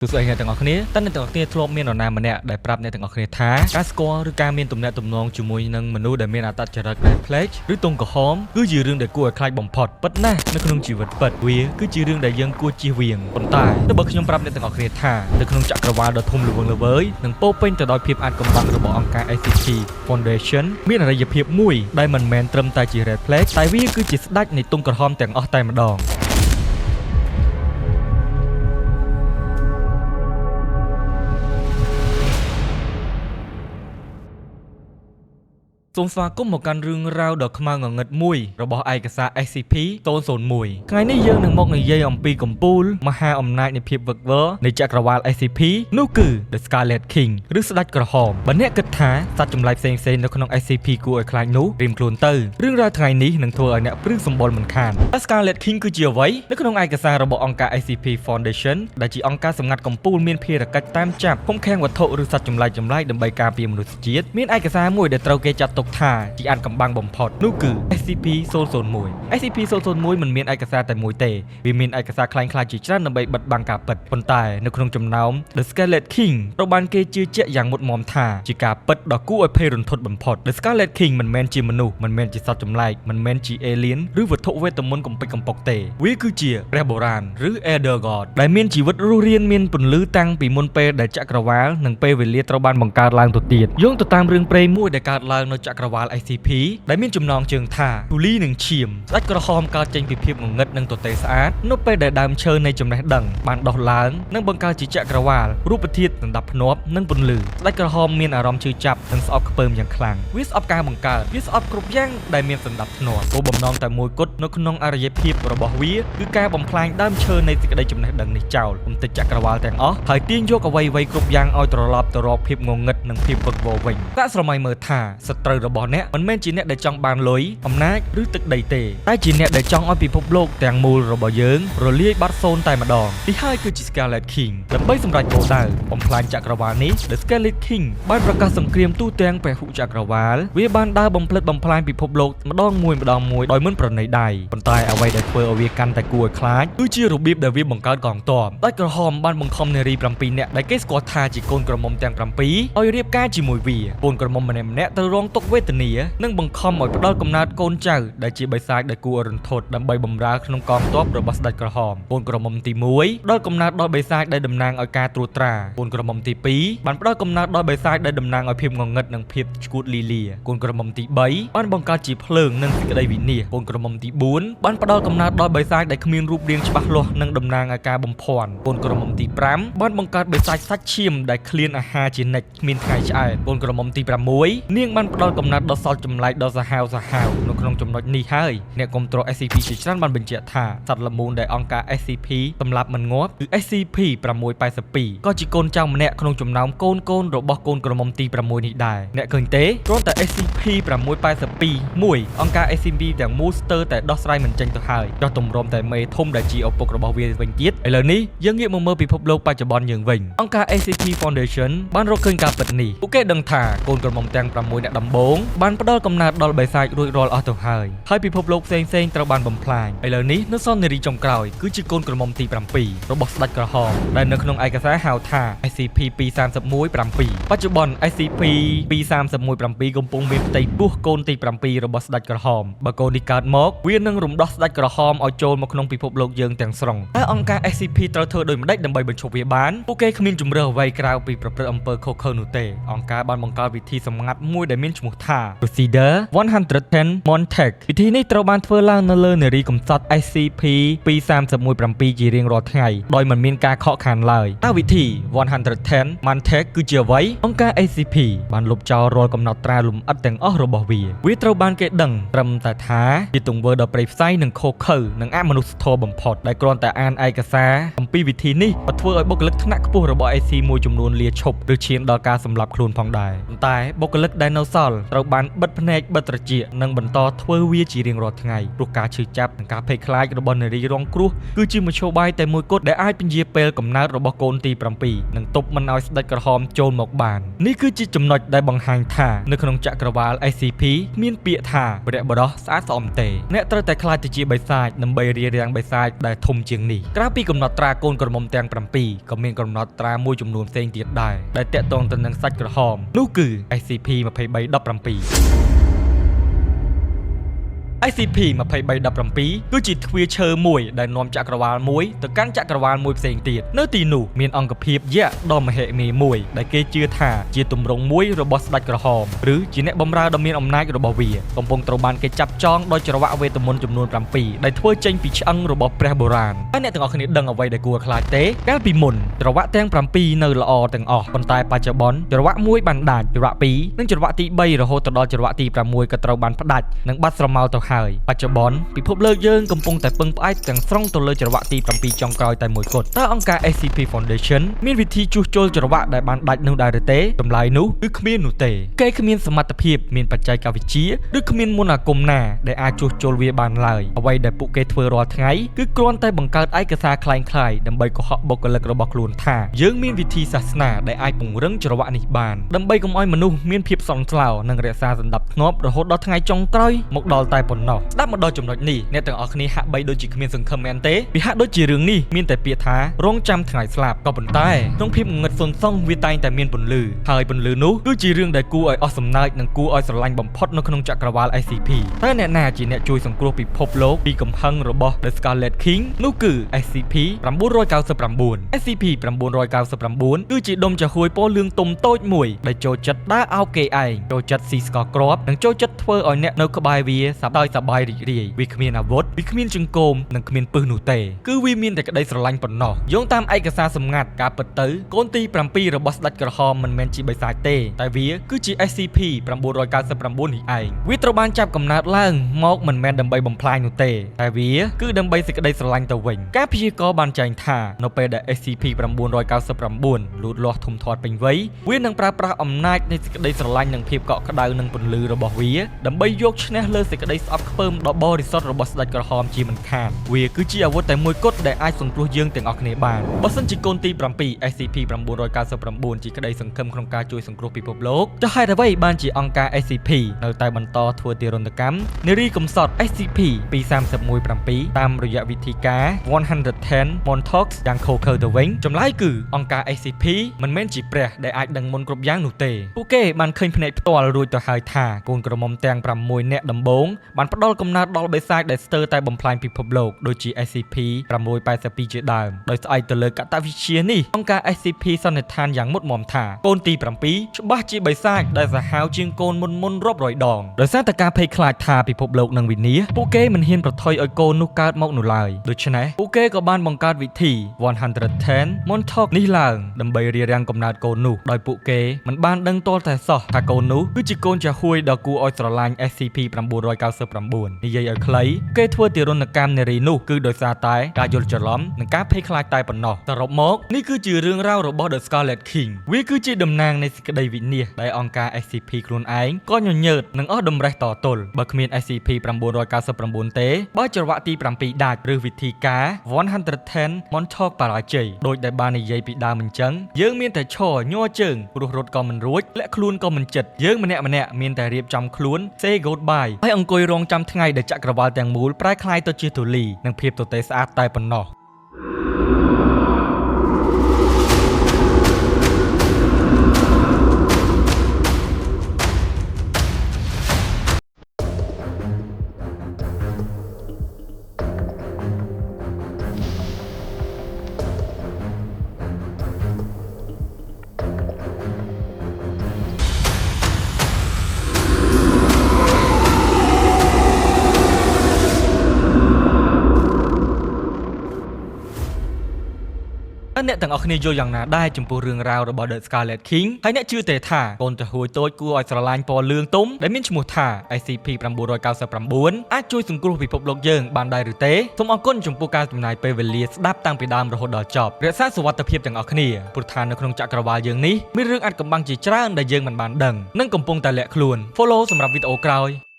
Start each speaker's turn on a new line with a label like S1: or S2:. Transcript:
S1: ទូស្ដីអ្នកទាំងអស់គ្នាតើអ្នកទាំងអស់គ្នាធ្លាប់មាននរណាម្នាក់ដែលប្រាប់អ្នកទាំងអស់គ្នាថាការស្គាល់ឬការមានទំនាក់ទំនងជាមួយនឹងមនុស្សដែលមានអត្តចរិតដែលប្លែកឬទង់ក្រហមគឺជារឿងដែលគួរឲ្យខ្លាចបំផុតពិតណាស់នៅក្នុងជីវិតពិតវាគឺជារឿងដែលយើងគួរជៀសវាងប៉ុន្តែបើខ្ញុំប្រាប់អ្នកទាំងអស់គ្នាថានៅក្នុងចក្រវាលដ៏ធំល្វឹងល្វើយនិងពោពេញទៅដោយភាពអាចកំបាំងរបស់អង្គការ SCP Foundation មានអរិយភាពមួយដែលមិនមែនត្រឹមតែជា red flag តែវាគឺជាស្ដេចនៃទង់ក្រហមទាំងអស់តែម្ដងសូមស្វាគមន៍មកកាន់រឿងរ៉ាវដ៏ខ្មៅងងឹតមួយរបស់ឯកសារ SCP 001ថ្ងៃនេះយើងនឹងមកនិយាយអំពីកំពូលមហាអំណាចនៃភាពវឹកវរនៃចក្រវាល SCP នោះគឺ The Scarlet King ឬស្ដេចក្រហមបើអ្នកគិតថាសត្វចម្លែកផ្សេងៗនៅក្នុង SCP គួរឲ្យខ្លាចនោះរៀមខ្លួនទៅរឿងរ៉ាវថ្ងៃនេះនឹងធ្វើឲ្យអ្នកព្រឺសម្បុរមិនខាន The Scarlet King គឺជាអ្វីនៅក្នុងឯកសាររបស់អង្គការ SCP Foundation ដែលជាអង្គការសម្ងាត់កំពូលមានភារកិច្ចតាមចាប់ឃុំឃាំងវត្ថុឬសត្វចម្លែកដើម្បីការពារមនុស្សជាតិមានឯកសារមួយដែលត្រូវគេចាត់ទុកថាជាអានកំបាំងបំផុតនោះគឺ SCP 001 SCP 001មិនមានឯកសារតែមួយទេវាមានឯកសារคล้ายៗជាច្រើនដើម្បីបិទបាំងការពិតប៉ុន្តែនៅក្នុងចំណោម The Scarlet King ត្រូវបានគេជឿជាក់យ៉ាងមុតមមថាជាការពិតដ៏គួរឲ្យភ័យរន្ធត់បំផុត The Scarlet King មិនមែនជាមនុស្សមិនមែនជាសត្វចម្លែកមិនមែនជា alien ឬវត្ថុវេទមន្តកំពេចកំប៉ុកទេវាគឺជាព្រះបុរាណឬ Elder God ដែលមានជីវិតរស់រានមានពន្លឺតាំងពីមុនពេលដែលចក្រវាលនិងពេលវេលាត្រូវបានបង្កើតឡើងទៅទៀតយោងទៅតាមរឿងព្រេងមួយដែលកើតឡើងនៅចក្រវាល SCP ដែលមានចំណងជើងថាទូលីនិងឈាមស្ដេចក្រហមកើតចេញពីភាពងងឹតនិងទទេស្អាតនៅពេលដែលដើមឈើនៃចំណេះដឹងបានដុះឡើងនិងបង្កើតជាចក្រវាលរូបធាតុដណ្ដប់ភ្នាប់និងពន្លឺស្ដេចក្រហមមានអារម្មណ៍ឈឺចាប់និងស្អប់ខ្ពើមយ៉ាងខ្លាំងវាស្អប់ការបង្កើតវាស្អប់គ្រប់យ៉ាងដែលមានសណ្ដាប់ធ្នាប់គោលបំណងតែមួយគត់នៅក្នុងអរិយភាពរបស់វាគឺការបំផ្លាញដើមឈើនៃសេចក្តីចំណេះដឹងនេះចោលបំតិចចក្រវាលទាំងអស់ហើយទាញយកអ្វីៗគ្រប់យ៉ាងឲ្យត្រឡប់ទៅរកភាពងងឹតនិងភាពវឹកវរវិញតែស្រមៃមើលថាសត្រូវរបស់អ្នកមិនមែនជាអ្នកដែលចង់បានលុយអំណាចឬទឹកដីទេតែជាអ្នកដែលចង់ឲ្យពិភពលោកទាំងមូលរបស់យើងរលាយបាត់សូន្យតែម្ដងនេះហើយគឺជា Scarlet King ដើម្បីសម្រេចគោលដៅបំផ្លាញចក្រវាលនេះ The Scarlet King បានប្រកាសសង្គ្រាមទូទាំងពហុចក្រវាលវាបានដើរបំផ្លិចបំផ្លាញពិភពលោកម្ដងមួយដោយមិនប្រណីដៃប៉ុន្តែអ្វីដែលធ្វើឲ្យវាកាន់តែគួរឲ្យខ្លាចគឺជារបៀបដែលវាបង្កើតកងទ័ពដាច់ក្រហមបានបង្ខំនារី7នាក់ដែលគេស្គាល់ថាជាកូនក្រមុំទាំង7ឲ្យរៀបការជាមួយវាកូនក្រមុំម្នាក់ៗត្រូវរងទុក្ខវេទនានិងបង្ខំឲ្យផ្ដល់កំណើតកូនចៅដែលជាបិសាចដែលគួររន្ធត់ដើម្បីបម្រើក្នុងកងទ័ពរបស់ស្ដេចក្រហមកូនក្រមុំទី1ដល់កំណើតដល់បិសាចដែលតំណាងឲ្យការត្រួតត្រាកូនក្រមុំទី2បានផ្ដល់កំណើតដល់បិសាចដែលតំណាងឲ្យភាពងងឹតនិងភាពឈួតលីលាកូនក្រមុំទី3បានបង្កើតជាភ្លើងនិងសេចក្តីវិនាសកូនក្រមុំទី4បានផ្ដល់កំណើតដល់បិសាចដែលគ្មានរូបរាងច្បាស់លាស់និងតំណាងឲ្យការបំភាន់កូនក្រមុំទី5បានបង្កើតបិសាចសាច់ឈាមដែលឃ្លានអាហារជានិច្ចគ្មានថ្ងៃឆ្អែតកូនក្រមុំទី6នាងបានផ្ដល់កំណើតដល់សត្វចម្លែកដ៏សាហាវនៅក្នុងចំណុចនេះហើយអ្នកគ្រប់គ្រង SCP ជាច្រើនបានបញ្ជាក់ថាសត្វល្មូនដែលអង្គការ SCP សម្លាប់មិនងាប់គឺ SCP 682ក៏ជាកូនចៅម្នាក់ក្នុងចំណោមកូនរបស់កូនក្រមុំទី6នេះដែរអ្នកឃើញទេគ្រាន់តែ SCP 682មួយអង្គការ SCP ទាំងមូលស្ទើរតែដោះស្រាយមិនចេញទៅហើយចោះទម្រាំតែមេធំដែលជាឪពុករបស់វាវិញទៀតឥឡូវនេះយើងងាកមកមើលពិភពលោកបច្ចុប្បន្នយើងវិញអង្គការ SCP Foundation បានរកឃើញការពិតនេះពួកគេដឹងថាកូនក្រមុំទាំង6អ្នកដំបូងបានផ្ដល់កំណើតដល់បិសាចរួចរាល់អស់ទៅហើយពិភពលោកផ្សេងត្រូវបានបំផ្លាញឥឡូវនេះនៅសល់នារីចុងក្រោយគឺជាកូនក្រមុំទី7របស់ស្ដេចក្រហមដែលនៅក្នុងឯកសារហៅថា SCP 231-7បច្ចុប្បន្ន SCP 231-7កំពុងមានផ្ទៃពោះកូនទី7របស់ស្ដេចក្រហមបើកូននេះកើតមកវានឹងរំដោះស្ដេចក្រហមឲ្យចូលមកក្នុងពិភពលោកយើងទាំងស្រុងតែអង្គការ SCP ត្រូវធ្វើដូចម្ដេចដើម្បីបញ្ឈប់វាបានពួកគេគ្មានជំរឿអ្វីក្រៅពីប្រព្រឹត្តអំពើខុសខើនោះទេអង្គការបានបង្កើតវិធីសម្ងាត់មួយដែលមានឈ្មោះថា Procedure 110 Montag វិធីនេះត្រូវបានធ្វើឡើងនៅលើនារីកំសត់ SCP 231-7ជារៀងរាល់ថ្ងៃដោយមិនមានការខកខានឡើយតើវិធី110 Montag គឺជាអ្វីអង្គការ SCP បានលុបចោលរាល់កំណត់ត្រាលម្អិតទាំងអស់របស់វាត្រូវបានគេដឹងត្រឹមតែថាជាទង្វើដ៏ព្រៃផ្សៃនិងខុសខើនិងអមនុស្សធម៌បំផុតដែលគ្រាន់តែអានឯកសារអំពីវិធីនេះក៏ធ្វើឲ្យបុគ្គលិកថ្នាក់ខ្ពស់របស់ SCP មួយចំនួនលាឈប់ឬឈានដល់ការសម្លាប់ខ្លួនផងដែរប៉ុន្តែបុគ្គលិកដែលនៅសល់ ត្រូវបានបិទភ្នែកបិទត្រចៀកនិងបន្តធ្វើវាជារៀងរាល់ថ្ងៃព្រោះការឈឺចាប់និងការភ័យខ្លាចរបស់នារីរងគ្រោះគឺជាមធ្យោបាយតែមួយគត់ដែលអាចពន្យាពេលកំណើតរបស់កូនទី7និងទប់មិនឲ្យស្ដេចក្រហមចូលមកបាននេះគឺជាចំណុចដែលបង្ហាញថានៅក្នុងចក្រវាល SCP មានពាក្យថាវរៈបរោះស្អាតស្អំទេអ្នកត្រូវតែខ្លាចទៅជាបិសាចដើម្បីរារាំងបិសាចដែលធំជាងនេះក្រៅពីកំណត់ត្រាកូនក្រមុំទាំង7ក៏មានកំណត់ត្រាមួយចំនួនផ្សេងទៀតដែរដែលតាក់ទងទៅនឹងសាច់ក្រហមនោះគឺ SCP-2317SCP-2317 គឺជាទ្វារឈើមួយដែលនាំចក្រវាលមួយទៅកាន់ចក្រវាលមួយផ្សេងទៀតនៅទីនោះមានអង្គភាពយក្សដ៏មហិមាមួយដែលគេជឿថាជាទម្រង់មួយរបស់ស្ដេចក្រហមឬជាអ្នកបម្រើដ៏មានអំណាចរបស់វាកំពុងត្រូវបានគេចាប់ចងដោយច្រវាក់វេទមន្តចំនួន7ដែលធ្វើចេញពីឆ្អឹងរបស់ព្រះបុរាណហើយអ្នកទាំងអស់គ្នាដឹងអ្វីដែលគួរខ្លាចទេកាលពីមុនច្រវាក់ទាំង7នៅល្អទាំងអស់ប៉ុន្តែបច្ចុប្បន្នច្រវាក់មួយបានដាច់ច្រវាក់2និងច្រវាក់ទី3រហូតដល់ច្រវាក់ទី6ក៏ត្រូវបានផ្ដាច់និងបាត់ស្រមោលទៅហើយបច្ចុប្បន្នពិភពលោកយើងកំពុងតែពឹងផ្អែកទាំងស្រុងទៅលើច្រវាក់ទី7ចុងក្រោយតែមួយគត់តើអង្គការ SCP Foundation មានវិធីជួសជុលច្រវាក់ដែលបានដាច់នោះដែរឬទេចម្លើយនោះគឺគ្មាននោះទេគេគ្មានសមត្ថភាពមានបច្ចេកវិទ្យាឬគ្មានមន្តអាគមណាដែលអាចជួសជុលវាបានឡើយអ្វីដែលពួកគេធ្វើរាល់ថ្ងៃគឺគ្រាន់តែបង្កើតឯកសារคล้ายៗដើម្បីកុហកបុគ្គលិករបស់ខ្លួនថាយើងមានវិធីសាសនាដែលអាចពង្រឹងច្រវាក់នេះបានដើម្បីកុំឲ្យមនុស្សមានភាពសន្ស្លោនិងរក្សាសណ្ដាប់ធ្នាប់រហូតដល់ថ្ងៃចុងក្រោយមកដល់តែប៉ុណ្ណោះស្ដាប់មកដល់ចំណុចនេះអ្នកទាំងអស់គ្នាហាក់បីដូចជាគ្មានសង្ឃឹមមែនទេវាហាក់ដូចជារឿងនេះមានតែពាក្យថារងចាំថ្ងៃស្លាប់ក៏ប៉ុន្តែក្នុងភាពងងឹតសុនសងវាតែងតែមានពន្លឺហើយពន្លឺនោះគឺជារឿងដែលគួរឲ្យអស់សំណើចនិងគួរឲ្យស្រឡាញ់បំផុតនៅក្នុងចក្រវាល SCP តើអ្នកណាជាអ្នកជួយសង្គ្រោះពិភពលោកពីកំហឹងរបស់ The Scarlet King នោះគឺ SCP 999 SCP 999គឺជាដុំចាហួយពណ៌លឿងទុំតូចមួយដែលចូលចិត្តដើរអោបគេឯងចូលចិត្តស៊ីស្ករគ្រាប់និងចូលចិត្តធ្វើឲ្យអ្នកនៅក្បែរវាសប្បាយរីករាយវាគ្មានអាវុធវាគ្មានចង្កូមនិងគ្មានពឹសនោះទេគឺវាមានតែក្តីស្រឡាញ់ប៉ុណ្ណោះយោងតាមឯកសារសម្ងាត់ការពិតទៅកូនទី7របស់ស្ដេចក្រហមមិនមែនជាបិសាចទេតែវាគឺជា SCP 999នេះឯងវាត្រូវបានចាប់កំណើតឡើងមកមិនមែនដើម្បីបំផ្លាញនោះទេតែវាគឺដើម្បីសេចក្តីស្រឡាញ់ទៅវិញការព្យាករណ៍បានចែងថានៅពេលដែល SCP 999លូតលាស់ធំធាត់ពេញវ័យវានឹងប្រើប្រាស់អំណាចនៃសេចក្តីស្រឡាញ់និងភាពកក់ក្ដៅនិងពន្លឺរបស់វាដើម្បីយកឈ្នះលើសេចក្តីស្អប់ខ្ពើមដ៏បរិសុទ្ធរបស់ស្ដេចក្រហមជាមិនខានវាគឺជាអាវុធតែមួយគត់ដែលអាចសង្គ្រោះយើងទាំងអស់គ្នាបានបើសិនជាកូនទី7 SCP 999ជាក្តីសង្ឃឹមក្នុងការជួយសង្គ្រោះពិភពលោកចុះហេតុអ្វីបានជាអង្គការ SCP នៅតែបន្តធ្វើទារុណកម្មនារីកំសត់ SCP 2317តាមរយៈវិធីការ110 Montauk យ៉ាងខុសខើទៅវិញចម្លើយគឺអង្គការ SCP មិនមែនជាព្រះដែលអាចដឹងមុនគ្រប់យ៉ាងនោះទេពួកគេបានឃើញភ្នែកផ្ទាល់រួចទៅហើយថាកូនក្រមុំទាំង6នាក់ដំបូងបានផ្ដល់កំណើតដល់បិសាចដែលស្ទើរតែបំផ្លាញពិភពលោកដូចជា SCP-682 ជាដើមដោយស្អែកទៅលើកតវិទ្យានេះអង្គការ SCP សន្និដ្ឋានយ៉ាងមុតមមថាកូនទី7ច្បាស់ជាបិសាចដែលសាហាវជាងកូនមុនរាប់រយដងដោយសារតែការភ័យខ្លាចថាពិភពលោកនឹងវិនាសពួកគេមិនហ៊ានប្រថុយឲ្យកូននោះកើតមកនោះឡើយដូច្នេះពួកគេក៏បានបង្កើតវិធី110 Montauk នេះឡើងដើម្បីរារាំងកំណើតកូននោះដោយពួកគេមិនបានដឹងទាល់តែសោះថាកូននោះគឺជាកូនចាហួយដ៏គួរឲ្យស្រឡាញ់ SCP-999 និយាយឲ្យខ្លីគេធ្វើទារុណកម្មនារីនោះគឺដោយសារតែការយល់ច្រឡំនិងការភ័យខ្លាចតែប៉ុណ្ណោះសរុបមកនេះគឺជារឿងរ៉ាវរបស់ The Scarlet King វាគឺជាតំណាងនៃសេចក្តីវិនាសដែលអង្គការ SCP ខ្លួនឯងក៏ញញើតនិងអស់តម្រេះតទល់បើគ្មាន SCP-999 ទេបើច្រវាក់ទី7ដាច់ឬវិធីការ110 Montauk បរាជ័យដោយដែលបាននិយាយពីដើមអញ្ចឹងយើងមានតែឈរញ័រជើងព្រោះរត់ក៏មិនរួចលាក់ខ្លួនក៏មិនចិត្តយើងម្នាក់មានតែរៀបចំខ្លួន say goodbye ហើយអង្គុយរងចាំថ្ងៃដែលចក្រវាលទាំងមូលប្រែក្លាយទៅជាធូលីនិងភាពទទេស្អាតតែប៉ុណ្ណោះ ហើយអ្នកទាំងអស់គ្នាយល់យ៉ាងណាដែរចំពោះរឿងរ៉ាវរបស់ The Scarlet King ហើយអ្នកជឿទេថាកូនចាហួយតូចគួរឲ្យស្រឡាញ់ពណ៌លឿងទុំដែលមានឈ្មោះថា SCP-999 អាចជួយសង្គ្រោះពិភពលោកយើងបានដែរឬទេសូមអរគុណចំពោះការចំណាយពេលវេលាស្ដាប់តាំងពីដើមរហូតដល់ចប់រក្សាសុវត្ថិភាពទាំងអស់គ្នាព្រោះថានៅក្នុងចក្រវាឡយើងនេះមានរឿងអាចកំបាំងជាច្រើនដែលយើងមិនបានដឹងនិងកំពុងតែលាក់ខ្លួន Follow សម្រាប់វីដេអូក្រោយ